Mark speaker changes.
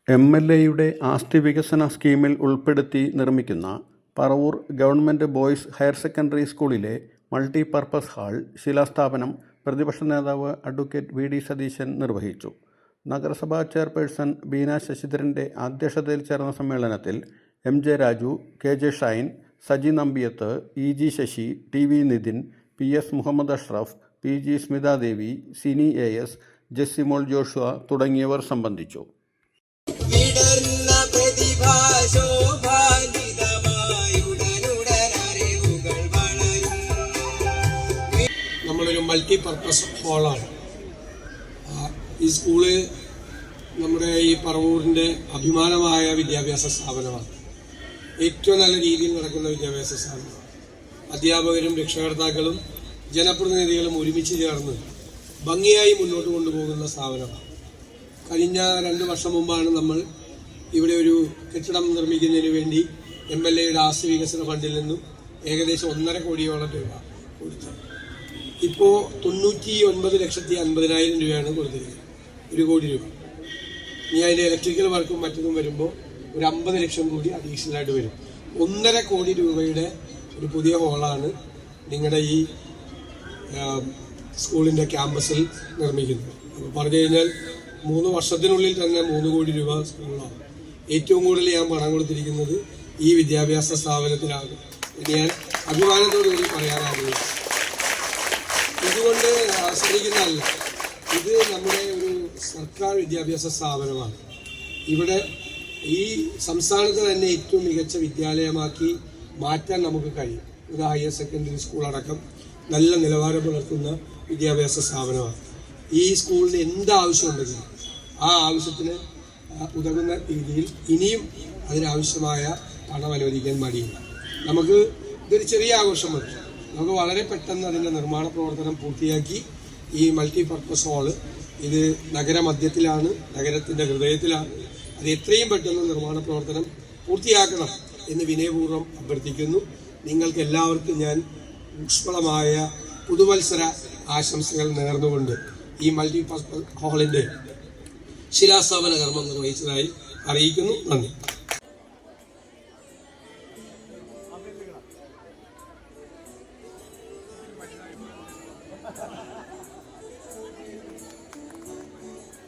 Speaker 1: MLAയുടെ ആസ്തി വികസന സ്കീമിൽ ഉൾപ്പെടുത്തി നിർമ്മിക്കുന്ന Paravur government boys higher secondary സ്കൂളിലെ മൾട്ടിപർപ്പസ് ഹാൾ ശിലാസ്ഥാപനം പ്രതിപക്ഷ നേതാവ് അഡ്വക്കേറ്റ് വി ഡി സതീശൻ നിർവഹിച്ചു. നഗരസഭാ ചെയർപേഴ്സൺ ബീന ശശിധരൻ്റെ അധ്യക്ഷതയിൽ ചേർന്ന സമ്മേളനത്തിൽ MJ Raju, KJ Shine, Saji Nambiath, EG Sasi, TV Nithin, PS Muhammad Ashraf, PG Smithadevi, Sini AS, Jessymol Joshua തുടങ്ങിയവർ സംബന്ധിച്ചു.
Speaker 2: നമ്മളൊരു മൾട്ടിപർപ്പസ് ഹാളാണ്. ഈ സ്കൂള് നമ്മുടെ ഈ പറവൂരിൻ്റെ അഭിമാനമായ വിദ്യാഭ്യാസ സ്ഥാപനമാണ്. ഏറ്റവും നല്ല രീതിയിൽ നടക്കുന്ന വിദ്യാഭ്യാസ സ്ഥാപനമാണ്. അധ്യാപകരും രക്ഷകർത്താക്കളും ജനപ്രതിനിധികളും ഒരുമിച്ച് ചേർന്ന് ഭംഗിയായി മുന്നോട്ട് കൊണ്ടുപോകുന്ന സ്ഥാപനമാണ്. കഴിഞ്ഞ 2 വർഷം മുമ്പാണ് നമ്മൾ ഇവിടെ ഒരു കെട്ടിടം നിർമ്മിക്കുന്നതിന് വേണ്ടി MLAയുടെ ആസ്തി വികസന ഫണ്ടിൽ നിന്നും ഏകദേശം 1.5 കോടിയോളം രൂപ കൊടുത്തത്. ഇപ്പോൾ 99,50,000 രൂപയാണ് കൊടുത്തിരിക്കുന്നത്. 1 കോടി രൂപ. ഇനി അതിൻ്റെ ഇലക്ട്രിക്കൽ വർക്കും മറ്റതും വരുമ്പോൾ ഒരു 50 ലക്ഷം കൂടി അഡീഷണലായിട്ട് വരും. 1.5 കോടി രൂപയുടെ ഒരു പുതിയ ഹോളാണ് നിങ്ങളുടെ ഈ സ്കൂളിൻ്റെ ക്യാമ്പസിൽ നിർമ്മിക്കുന്നത്. അപ്പോൾ പറഞ്ഞു കഴിഞ്ഞാൽ 3 വർഷത്തിനുള്ളിൽ തന്നെ 3 കോടി രൂപ സ്കൂളാണ്. ഏറ്റവും കൂടുതൽ ഞാൻ പണം കൊടുത്തിരിക്കുന്നത് ഈ വിദ്യാഭ്യാസ സ്ഥാപനത്തിലാണ് എന്ന് ഞാൻ അഭിമാനത്തോടു കൂടി പറയാൻ ആഗ്രഹിക്കുന്നു. ഇതുകൊണ്ട് അവസാനിക്കുന്നതല്ല, ഇത് നമ്മുടെ ഒരു സർക്കാർ വിദ്യാഭ്യാസ സ്ഥാപനമാണ്. ഇവിടെ ഈ സംസ്ഥാനത്ത് തന്നെ ഏറ്റവും മികച്ച വിദ്യാലയമാക്കി മാറ്റാൻ നമുക്ക് കഴിയും. ഇത് ഹയർ സെക്കൻഡറി സ്കൂൾ അടക്കം നല്ല നിലവാരം പുലർത്തുന്ന വിദ്യാഭ്യാസ സ്ഥാപനമാണ്. ഈ സ്കൂളിന് എന്താവശ്യമുണ്ടെങ്കിലും ആ ആവശ്യത്തിന് ഉതകുന്ന രീതിയിൽ ഇനിയും അതിനാവശ്യമായ പണം അനുവദിക്കാൻ മടിയില്ല. നമുക്ക് ഇതൊരു ചെറിയ ആഘോഷം മതി. നമുക്ക് വളരെ പെട്ടെന്ന് അതിൻ്റെ നിർമ്മാണ പ്രവർത്തനം പൂർത്തിയാക്കി ഈ മൾട്ടിപർപ്പസ് ഹാള് ഇത് നഗരമധ്യത്തിലാണ്, നഗരത്തിൻ്റെ ഹൃദയത്തിലാണ്. അത് എത്രയും പെട്ടെന്ന് നിർമ്മാണ പ്രവർത്തനം പൂർത്തിയാക്കണം എന്ന് വിനയപൂർവ്വം അഭ്യർത്ഥിക്കുന്നു. നിങ്ങൾക്ക് എല്ലാവർക്കും ഞാൻ ഊഷ്മളമായ പുതുവത്സര ആശംസകൾ നേർന്നുകൊണ്ട് ഈ മൾട്ടിപർപ്പസ് ഹാളിൻ്റെ ശിലാസ്ഥാപന കർമ്മം നിർവഹിച്ചതായി അറിയിക്കുന്നു. നന്ദി.